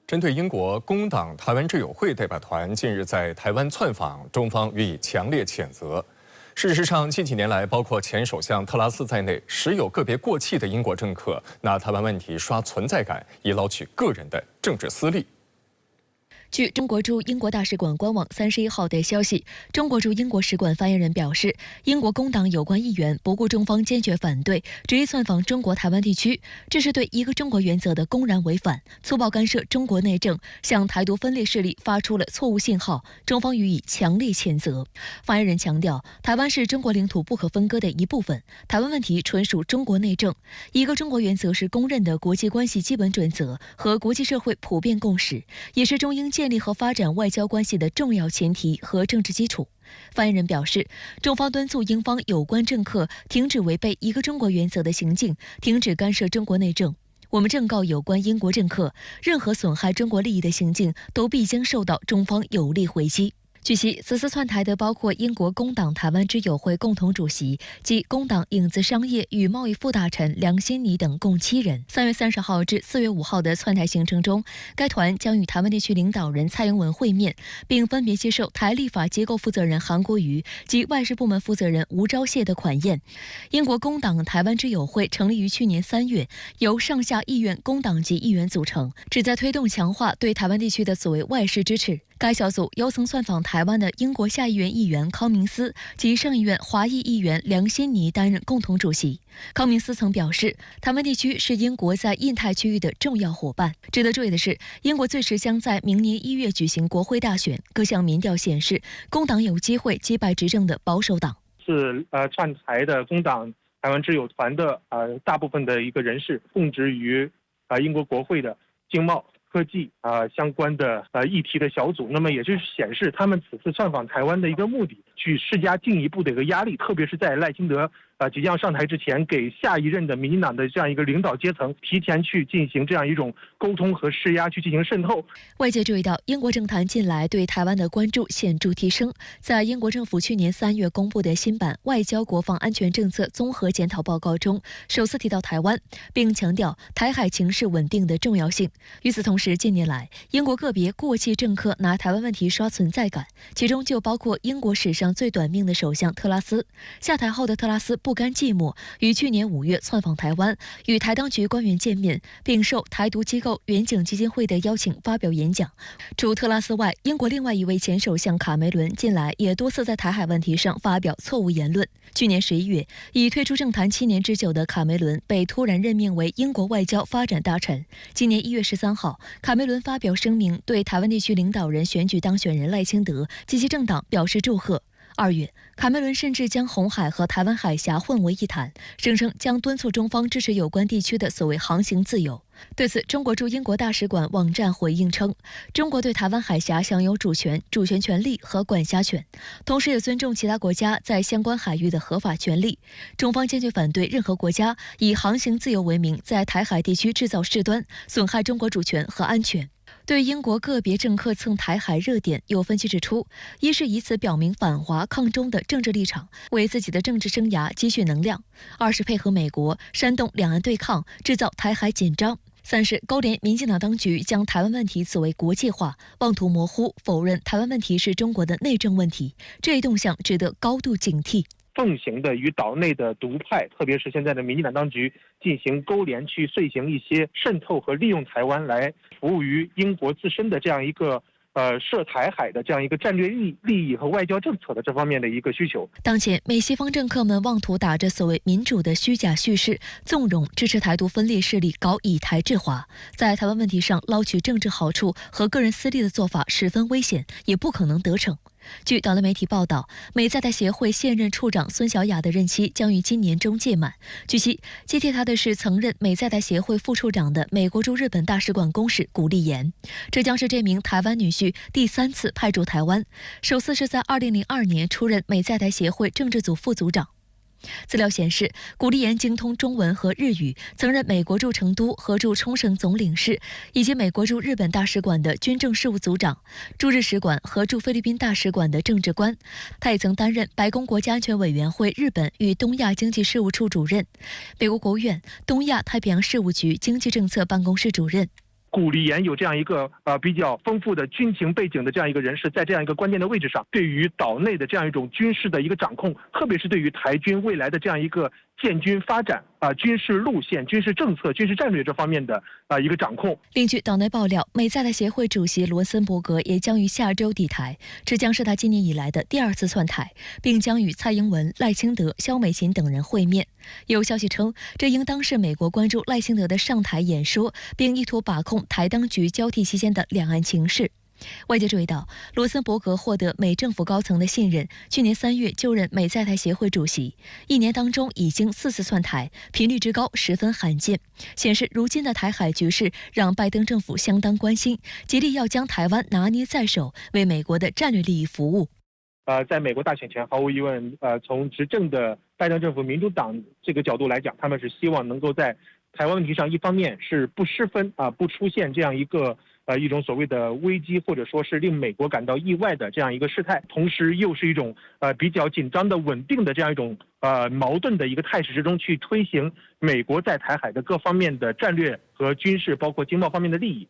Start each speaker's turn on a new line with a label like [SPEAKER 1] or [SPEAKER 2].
[SPEAKER 1] 针对英国工党台湾之友会代表团近日在台湾窜访，中方予以强烈谴责。事实上，近几年来，包括前首相特拉斯在内，时有个别过气的英国政客拿台湾问题刷存在感，以捞取个人的政治私利。
[SPEAKER 2] 据中国驻英国大使馆官网31号的消息，中国驻英国使馆发言人表示，英国工党有关议员不顾中方坚决反对，执意窜访中国台湾地区，这是对一个中国原则的公然违反，粗暴干涉中国内政，向台独分裂势力发出了错误信号，中方予以强烈谴责。发言人强调，台湾是中国领土不可分割的一部分，台湾问题纯属中国内政，一个中国原则是公认的国际关系基本准则和国际社会普遍共识，也是中英建立和发展外交关系的重要前提和政治基础。发言人表示，中方敦促英方有关政客停止违背一个中国原则的行径，停止干涉中国内政。我们正告有关英国政客，任何损害中国利益的行径都必将受到中方有力回击。据悉，此次窜台的包括英国工党台湾之友会共同主席及工党影子商业与贸易副大臣梁新尼等共7人。3月30号至4月5号的窜台行程中，该团将与台湾地区领导人蔡英文会面，并分别接受台立法机构负责人韩国瑜及外事部门负责人吴钊燮的款宴。英国工党台湾之友会成立于去年3月，由上下议院工党籍议员组成，旨在推动强化对台湾地区的所谓外事支持。该小组由曾窜访台湾的英国下议院议员康明斯及上议院华裔议员梁新尼担任共同主席。康明斯曾表示，台湾地区是英国在印太区域的重要伙伴。值得注意的是，英国最迟将在明年1月举行国会大选，各项民调显示，工党有机会击败执政的保守党。
[SPEAKER 3] 是窜台的工党台湾之友团的大部分的一个人士供职于英国国会的经贸科技相关的议题的小组，那么也就是显示他们此次窜访台湾的一个目的，去施加进一步的一个压力，特别是在赖清德即将上台之前，给下一任的民进党的这样一个领导阶层提前去进行这样一种沟通和施压，去进行渗透。
[SPEAKER 2] 外界注意到，英国政坛近来对台湾的关注显著提升。在英国政府去年3月公布的新版外交国防安全政策综合检讨报告中，首次提到台湾，并强调台海情势稳定的重要性。与此同时，近年来英国个别过气政客拿台湾问题刷存在感，其中就包括英国史上最短命的首相特拉斯。下台后的特拉斯不甘寂寞，于去年5月窜访台湾，与台当局官员见面，并受台独机构远景基金会的邀请发表演讲。除特拉斯外，英国另外一位前首相卡梅伦近来也多次在台海问题上发表错误言论。去年11月，已退出政坛7年之久的卡梅伦被突然任命为英国外交发展大臣。今年1月13号，卡梅伦发表声明，对台湾地区领导人选举当选人赖清德及其政党表示祝贺。2月，卡梅伦甚至将红海和台湾海峡混为一谈，声称将敦促中方支持有关地区的所谓航行自由。对此，中国驻英国大使馆网站回应称，中国对台湾海峡享有主权、主权权利和管辖权，同时也尊重其他国家在相关海域的合法权利。中方坚决反对任何国家以航行自由为名，在台海地区制造事端，损害中国主权和安全。对英国个别政客蹭台海热点，有分析指出，一是以此表明反华抗中的政治立场，为自己的政治生涯积蓄能量；二是配合美国煽动两岸对抗，制造台海紧张；三是勾连民进党当局将台湾问题所谓国际化，妄图模糊否认台湾问题是中国的内政问题，这一动向值得高度警惕。
[SPEAKER 3] 奉行的与岛内的独派，特别是现在的民进党当局进行勾连，去遂行一些渗透和利用台湾来服务于英国自身的这样一个涉台海的这样一个战略利益和外交政策的这方面的一个需求。
[SPEAKER 2] 当前美西方政客们妄图打着所谓民主的虚假叙事，纵容支持台独分裂势力搞以台制华，在台湾问题上捞取政治好处和个人私利的做法十分危险，也不可能得逞。据岛内媒体报道，美在台协会现任处长孙小雅的任期将于今年中届满。据悉，接替她的是曾任美在台协会副处长的美国驻日本大使馆公使古立言，这将是这名台湾女婿第3次派驻台湾，首次是在2002年出任美在台协会政治组副组长。资料显示，古立言精通中文和日语，曾任美国驻成都和驻冲绳总领事，以及美国驻日本大使馆的军政事务组长、驻日使馆和驻菲律宾大使馆的政治官。他也曾担任白宫国家安全委员会日本与东亚经济事务处主任，美国国务院东亚太平洋事务局经济政策办公室主任。
[SPEAKER 3] 古立言有这样一个比较丰富的军情背景的这样一个人士，在这样一个关键的位置上，对于岛内的这样一种军事的一个掌控，特别是对于台军未来的这样一个建军发展军事路线、军事政策、军事战略这方面的一个掌控。
[SPEAKER 2] 另据岛内爆料，美在台协会主席罗森伯格也将于下周抵台，这将是他今年以来的第2次窜台，并将与蔡英文、赖清德、萧美琴等人会面。有消息称，这应当是美国关注赖清德的上台演说，并意图把控台当局交替期间的两岸情势。外界注意到，罗森伯格获得美政府高层的信任，去年3月就任美在台协会主席，1年当中已经4次窜台，频率之高十分罕见，显示如今的台海局势让拜登政府相当关心，极力要将台湾拿捏在手，为美国的战略利益服务。
[SPEAKER 3] 在美国大选前，毫无疑问，从执政的拜登政府民主党这个角度来讲，他们是希望能够在台湾问题上，一方面是不失分不出现这样一种所谓的危机，或者说是令美国感到意外的这样一个事态，同时又是一种比较紧张的稳定的这样一种矛盾的一个态势之中去推行美国在台海的各方面的战略和军事，包括经贸方面的利益。